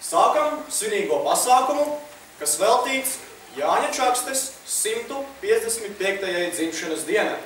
Sākam svinīgo pasākumu, kas veltīts Jāņa Čakstes 155. dzimšanas dienai.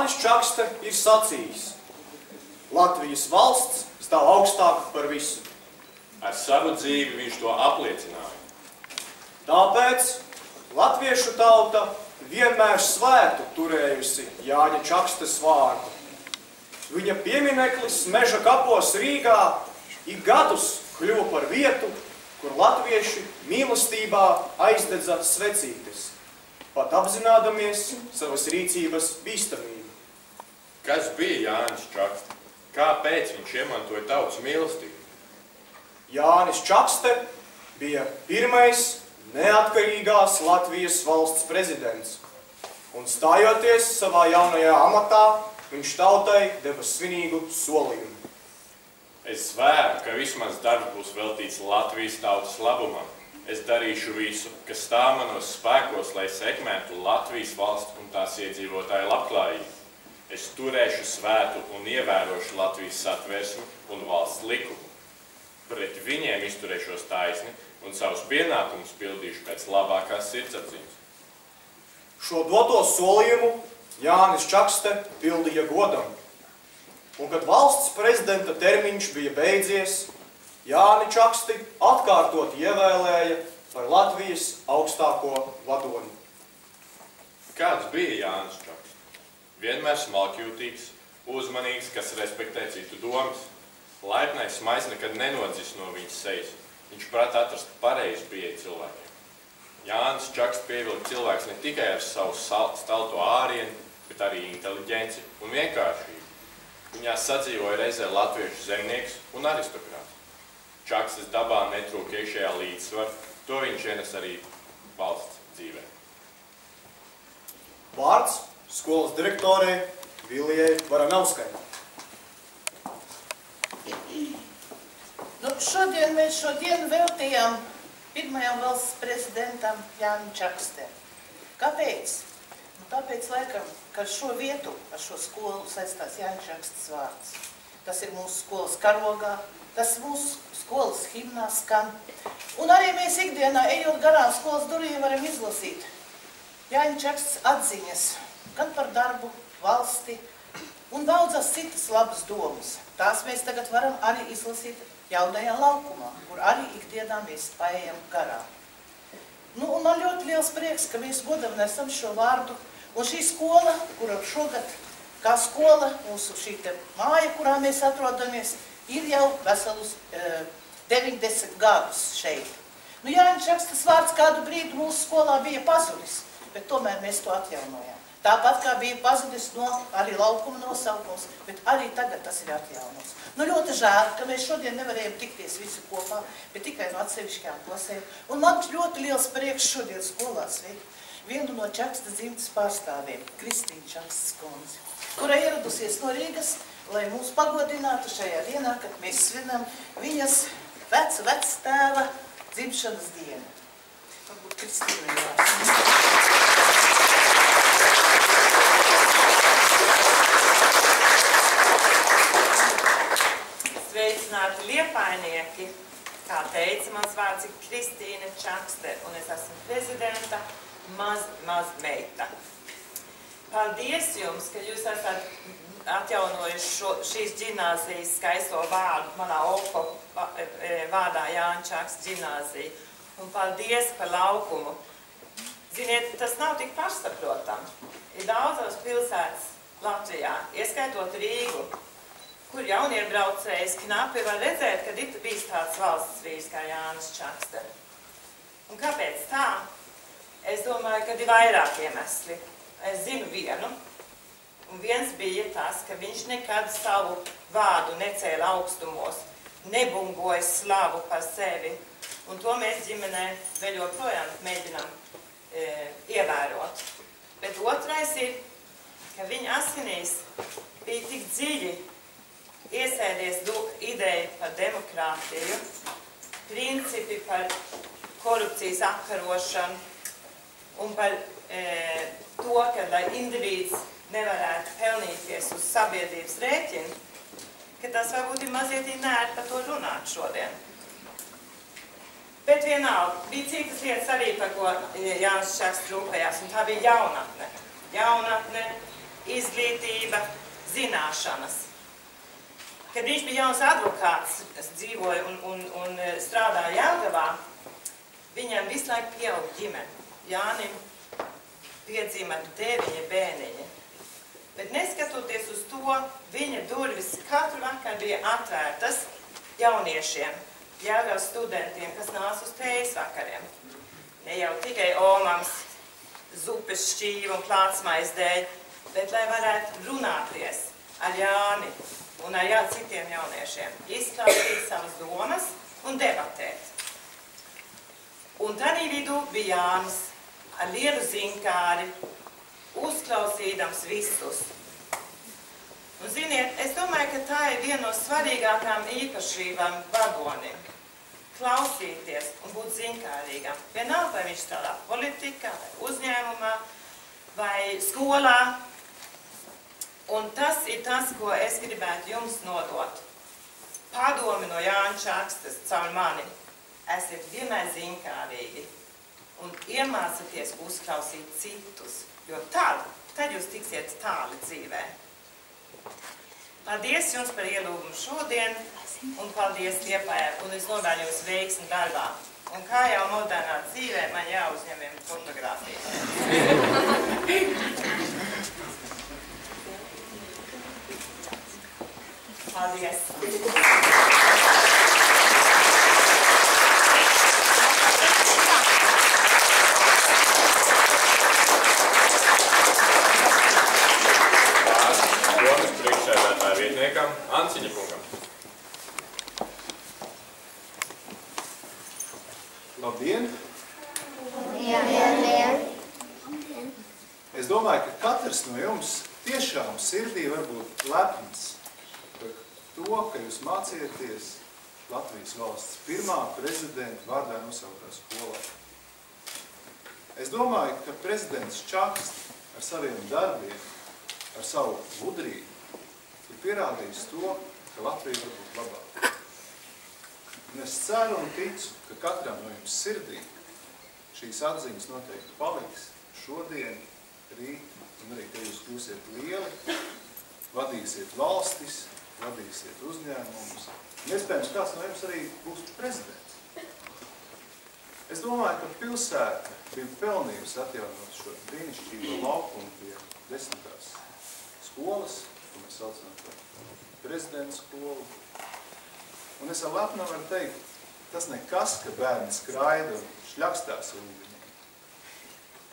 Jānis Čakste ir sacījis: Latvijas valsts stāv augstāk par visu. Ar savu dzīvi viņš to apliecināja. Tāpēc latviešu tauta vienmēr svētu turējusi Jāņa Čakstes vārdu. Viņa piemineklis Meža kapos Rīgā ik gadus kļuva par vietu, kur latvieši mīlestībā aizdedza svecītes, pat apzinādamies savas rīcības bīstamību. Kas bija Jānis Čakste? Kāpēc viņš iemantoja tautas mīlestību? Jānis Čakste bija pirmais neatkarīgās Latvijas valsts prezidents, un stājoties savā jaunajā amatā, viņš tautai deva svinīgu solījumu. Es svēru, ka vismaz darbs būs veltīts Latvijas tautas labumam. Es darīšu visu, kas stāv manos spēkos, lai sekmētu Latvijas valsts un tās iedzīvotāju labklājību. Es turēšu svētu un ievērošu Latvijas satversmi un valsts likumu. Pret viņiem izturēšos taisni un savus pienākumus pildīšu pēc labākās sirdsapziņas. Šo doto solījumu Jānis Čakste pildīja godam, un kad valsts prezidenta termiņš bija beidzies, Jāni Čaksti atkārtot ievēlēja par Latvijas augstāko vadoni. Kāds bija Jānis Čakste? Vienmēr smalkjūtīgs, uzmanīgs, kas respektē citu domas. Laipnais smaids nekad nenodzis no viņas sejas. Viņš prata atrast pareizu pieeju cilvēkiem. Jānis Čakste pievilka cilvēks ne tikai ar savu stalto ārienu, bet arī inteliģenci un vienkāršību. Viņā sadzīvoja reizē latviešu zemnieks un aristokrāts. Čakstes dabā netrūka iekšējā līdzsvara, to viņš ienes arī valsts dzīvē. Vārds skolas direktorei Vilijai Varanovskai. Šodien mēs šo dienu veltījām pirmajam valsts prezidentam Jānim Čakstē. Kāpēc? Tāpēc, laikam, ka ar šo vietu, ar šo skolu saistās Jāņa Čakstes vārds. Tas ir mūsu skolas karogā, tas mūsu skolas himnā skan. Un arī mēs ikdienā, ejot garām skolas durvīm, varam izlasīt Jāņa Čakstes atziņas gan par darbu, valsti un daudzas citas labas domas. Tās mēs tagad varam arī izlasīt jaunajā laukumā, kur arī ikdienā mēs paejam garām. Un man ļoti liels prieks, ka mēs godam nesam šo vārdu. Un šī skola, kura šogad, kā skola, mūsu šī māja, kurā mēs atrodamies, ir jau veselus 90 gadus šeit. Jāņa Čakstes vārds kādu brīdi mūsu skolā bija pazudis, bet tomēr mēs to atjaunojām. Tāpat kā bija pazudis arī laukuma nosaukums, bet arī tagad tas ir atjaunots. Nu, ļoti žēl, ka mēs šodien nevarējām tikties visi kopā, bet tikai no atsevišķām klasēm. Un man ļoti liels prieks šodien skolā sveikt vienu no Čakstas dzimtas pārstāviem, Kristīnu Čakstas kundzi, kura ieradusies no Rīgas, lai mūs pagodinātu šajā dienā, kad mēs svinam viņas vectēva dzimšanas dienu. Varbūt Kristīna vārds. Sveicināti liepainieki, kā teica, mans vārds ir Kristīna Čakste, un es esmu prezidenta maz meita. Paldies jums, ka jūs esat atjaunojuši šīs ģimnāzijas skaisto vārdu, manā opo vārdā Jāņa Čakste ģimnāzija, un paldies par laukumu. Ziniet, tas nav tik pašsaprotam. Ir daudzas pilsētas Latvijā, ieskaitot Rīgu, kur jauniebraucējs knapi var redzēt, kad ir bijis tāds valsts vīrs kā Jānis Čakste. Un kāpēc tā? Es domāju, ka ir vairāk iemesli. Es zinu vienu, un viens bija tas, ka viņš nekad savu vārdu necēla augstumos, nebungoja slavu par sevi, un to mēs ģimenē vēl joprojām mēģinām ievērot. Bet otrais ir, ka viņa asinīs bija tik dziļi iesēdies ideja par demokrātiju, principi par korupcijas apkarošanu un par to, ka, lai indivīds nevarētu pelnīties uz sabiedrības rēķinu, ka tas varbūt ir mazliet nērti par to runāt šodien. Bet vienalga, bija citas lietas arī, par ko Jānis Čakste rūpējās, un tā bija jaunatne. Jaunatne, izglītība, zināšanas. Kad viņš bija jauns advokāts, dzīvoja un strādāja Jelgavā, viņam visu laiku pieauga ģimene. Jānim piedzima 9 bērniņi. Bet neskatoties uz to, viņa durvis katru vakar bija atvērtas jauniešiem, Jelgavas studentiem, kas nāca uz tējas vakariem. Ne jau tikai omams, zupes šķīvu un plātsmais dēļ, bet lai varētu runāties ar Jāni un ar citiem jauniešiem, izklausīt savas domas un debatēt. Un tādā vidū bija Jānis ar lielu zinkāri, uzklausīdams visus. Un ziniet, es domāju, ka tā ir viena no svarīgākām īpašībām vadonim. Klausīties un būt zinkārīgam. Vienalga, vai viņš strādā politikā, vai uzņēmumā, vai skolā. Un tas ir tas, ko es gribētu jums nodot. Padomi no Jāņa Čakstes caur mani. Esiet vienmēr zinkārīgi un iemācieties uzklausīt citus, jo tad jūs tiksiet tāli dzīvē. Paldies jums par ielūgumu šodien un paldies Liepājai, un es novēlu jums veiksmi darbā. Un kā jau modernā dzīvē, man jāuzņem fotogrāfija. Paldies! Domas priekšsēdētāja vietniekam Anciņa kungam. Labdien! Labdien! Es domāju, ka katrs no jums tiešām sirdī var būt lepns par to, ka jūs mācieties Latvijas valsts pirmā prezidenta vārdā nosauktā skolā. Es domāju, ka prezidents Čakste ar saviem darbiem, ar savu gudrību ir pierādījis to, ka Latvija var būt labāka. Un es ceru un ticu, ka katram no jums sirdī šīs atziņas noteikti paliks šodien, rīt, un arī, ka jūs kļūsiet lieli, vadīsiet valstis, vadīsiet uzņēmumus. Un iespējams, kāds no jums arī būs prezidents. Es domāju, ka pilsēta bija pelnījusi atjaunot šo brīnišķīgo laukumu pie 10. skolas, ko mēs saucam par prezidenta skolu. Un es ar lepnu varu teikt, tas nekas, ka bērni skraida un šļakstās ūdeņiem.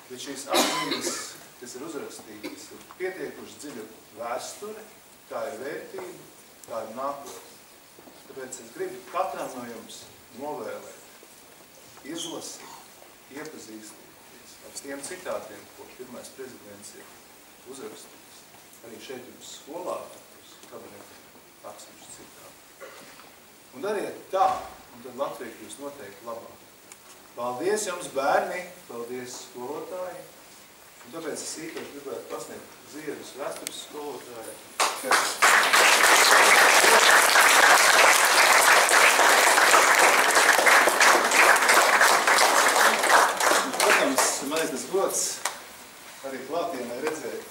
Bet šīs atmiņas kas ir uzrakstītas, ir pietiekuši dziļa vēsture, tā ir vērtība, tā ir nākotne. Tāpēc es gribu katram no jums novēlēt, izlasīt, iepazīstīties ar tiem citātiem, ko pirmais prezidents ir uzrakstījis. Arī šeit jums skolā, uz kabinetiem, taksimšu citāti. Un dariet tā, un tad Latvija kļūs noteikti labāk. Paldies jums, bērni, paldies skolotāji. Un tāpēc es īpaši gribētu pasniegt ziedus vēstures skolotāji. Protams, man ir tas gods arī klātienē redzēt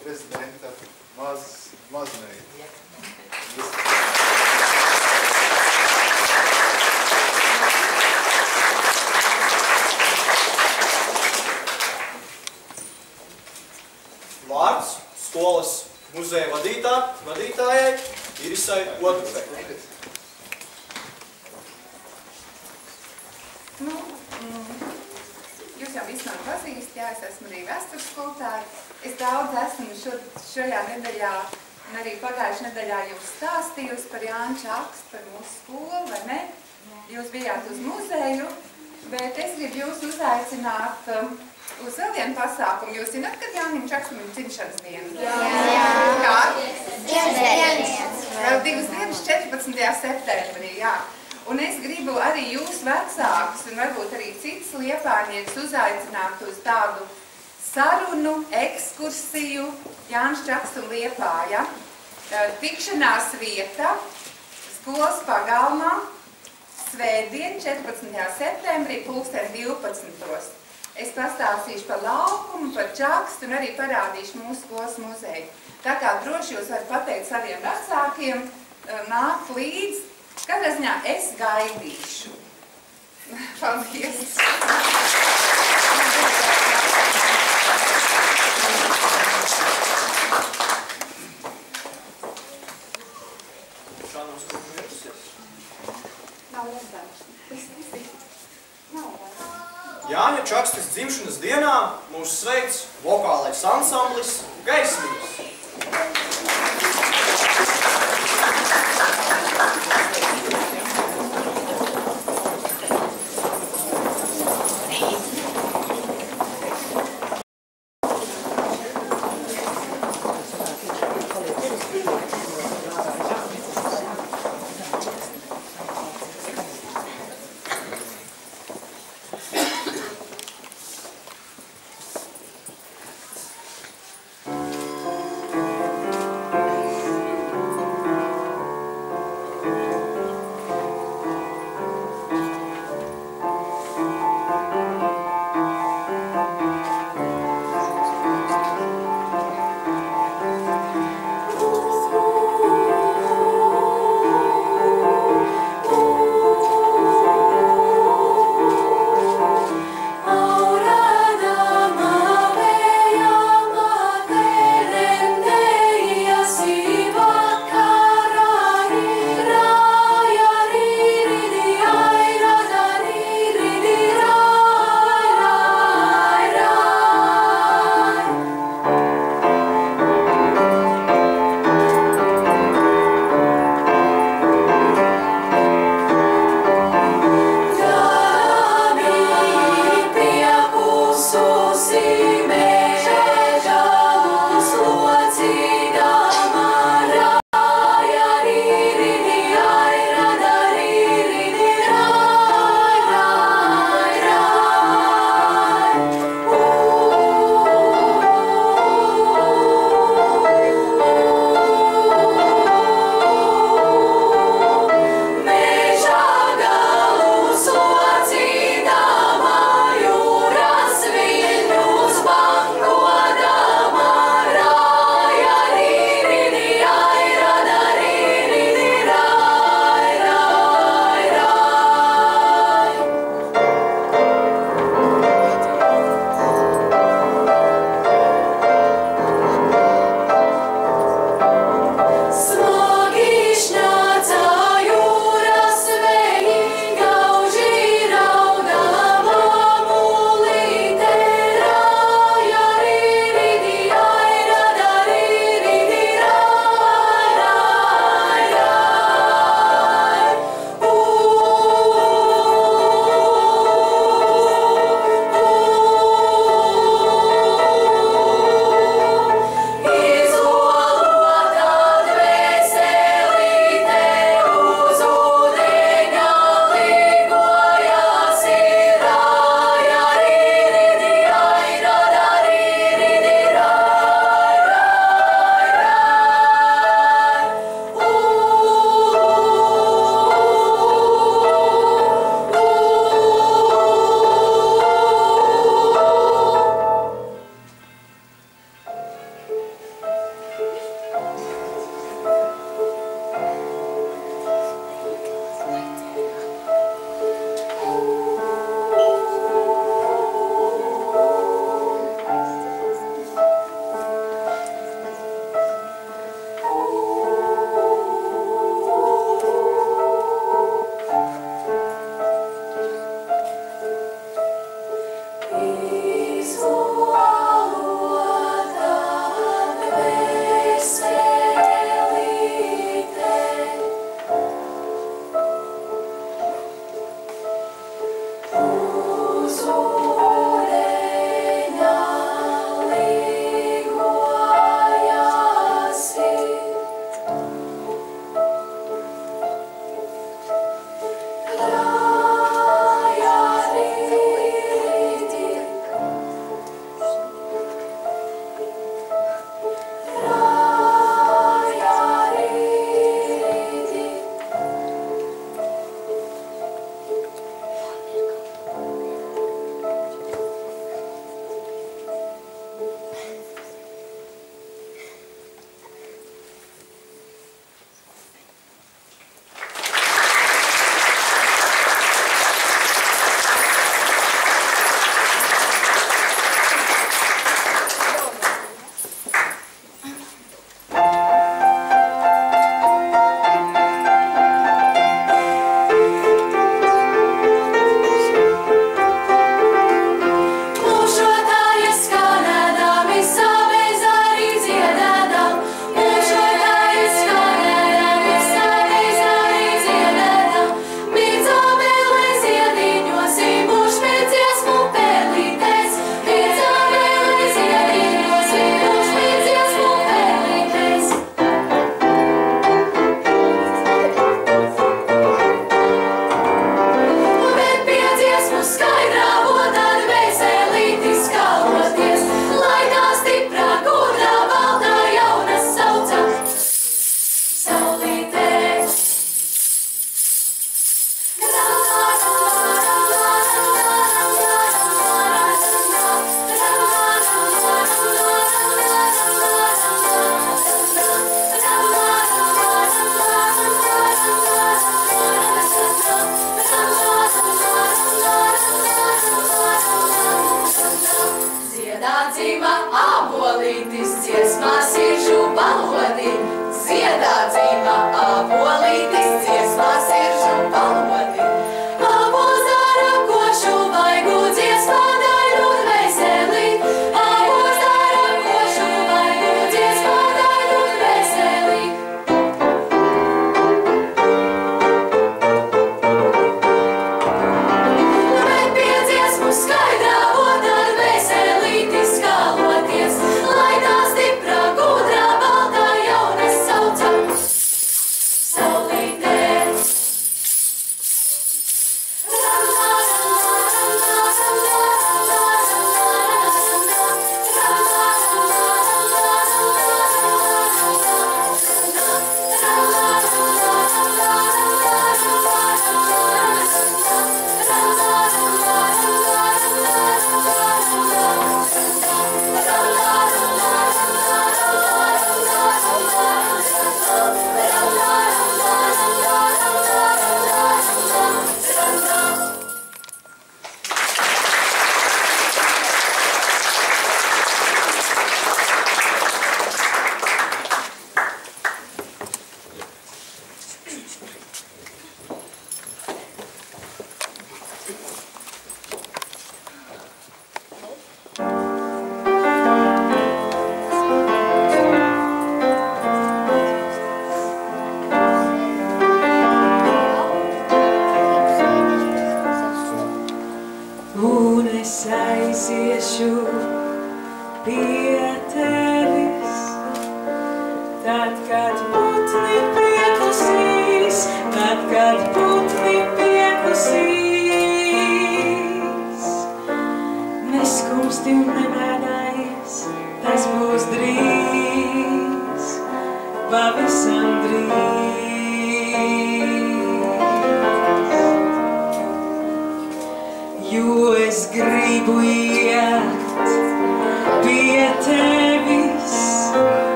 prezidenta mazmeitu. Vārds skolas muzeja vadītājai Irisai Odrukai. Jūs jau visi mani pazīst, jā, es esmu arī vēstures skolotāja. Es daudz esmu šajā nedēļā un arī pagājušajā nedēļā jums stāstījusi par Jāņu Čakstu, par mūsu skolu, vai ne? Jūs bijāt uz muzeju, bet es gribu jūs uzaicināt uz vēl vienu pasākumu. Jūs zināt, kad Jānim Čakstam ir dzimšanas diena? Jā. Kā? Vēl 2 dienas, 14. septembrī, jā. Un es gribu arī jūs vecākus un varbūt arī citus liepājniekus uzaicināt uz tādu sarunu, ekskursiju Jānis Čaksts un Liepāja. Tikšanās vieta skolas pagalmā svētdien, 14. septembrī, 12. Es pastāstīšu par laukumu, par Čakstu un arī parādīšu mūsu skolas muzeju. Tā kā droši jūs varat pateikt saviem vecākiem, nākt līdz. Katrā ziņā es gaidīšu. Paldies! Jāņa Čakstas dzimšanas dienā mūs sveic vokālais ansamblis Gaismiņas.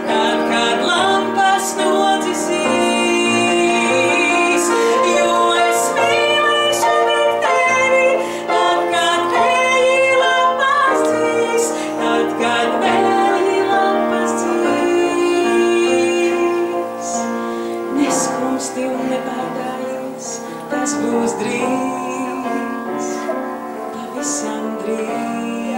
Tad, kad lampas Mūsu skolas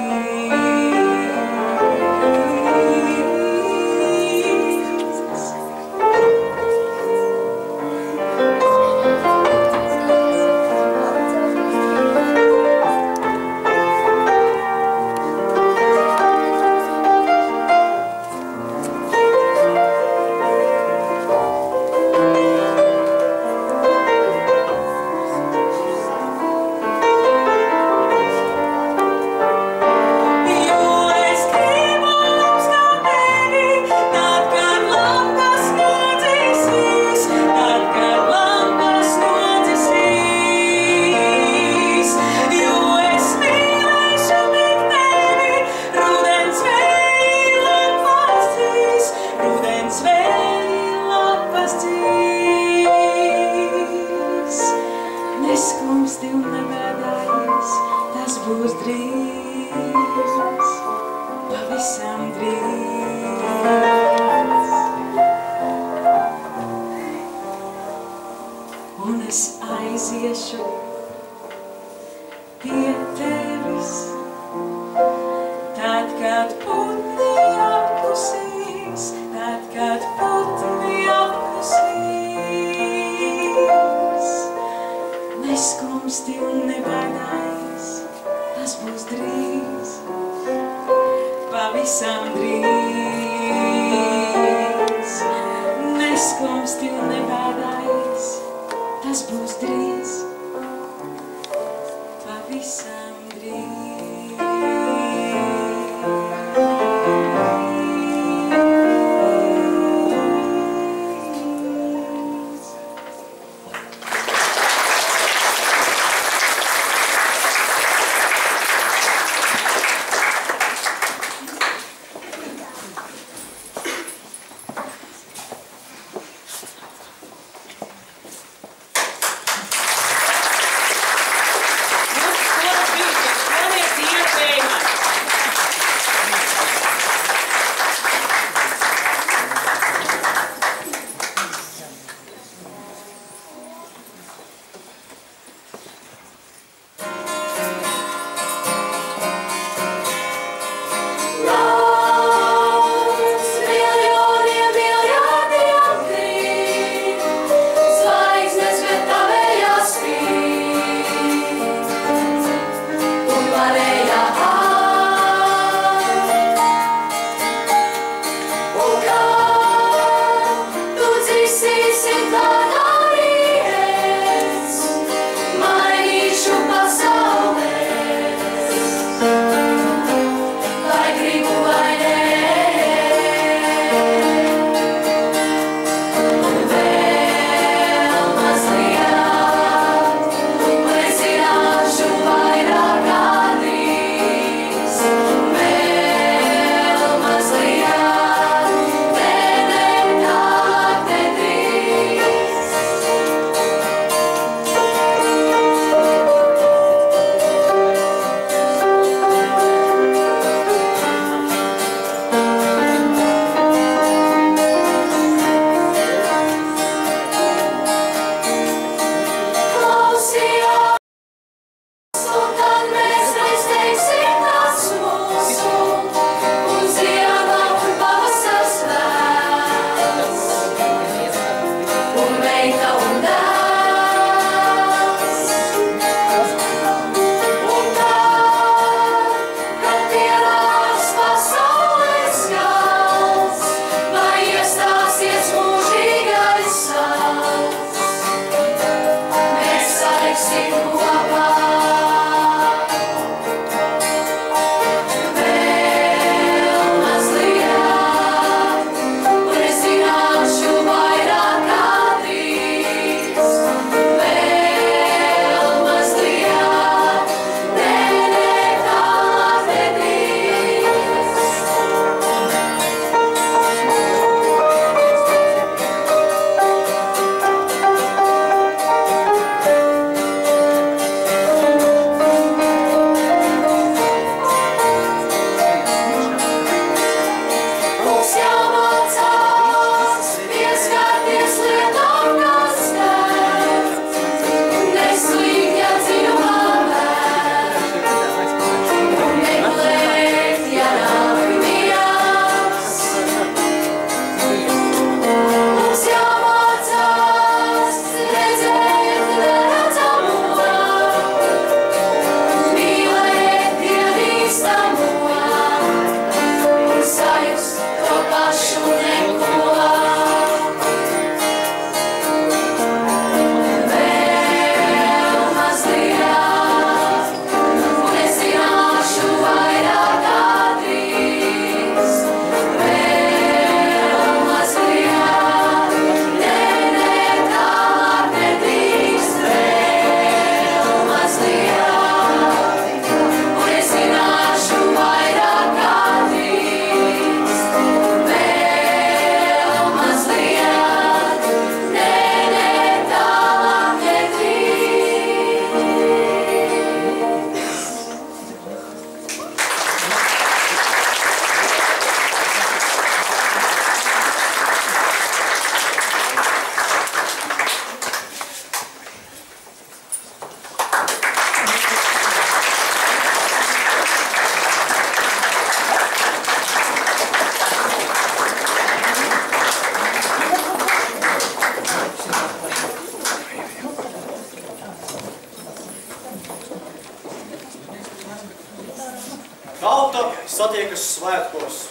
Tauta satiekas svētkos,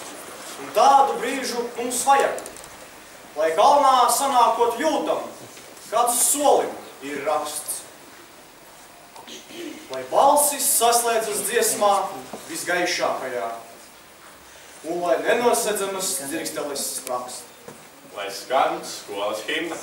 un tādu brīžu mums vajag, lai kalnā sanākot jūtam, kāds solim ir raksts. Lai balsis saslēdzas dziesmā visgaišākajā, un lai nenosedzamas dzirkstelis sprakst. Lai skan skolas himna.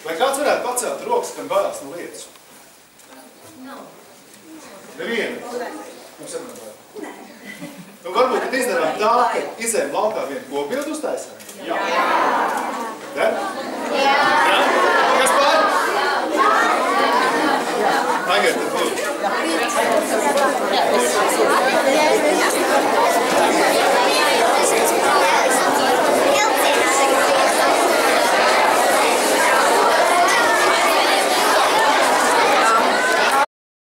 Vai kāds varētu pacelt rokas, kam baidās no lietas? Nevienu? Mums ir nebaidās. Nu, varbūt, kad izdarām tā, ka izējam laukā vienu kopbildu uztaisām? Jā. Ne? Jā. Kas pār? Tagad.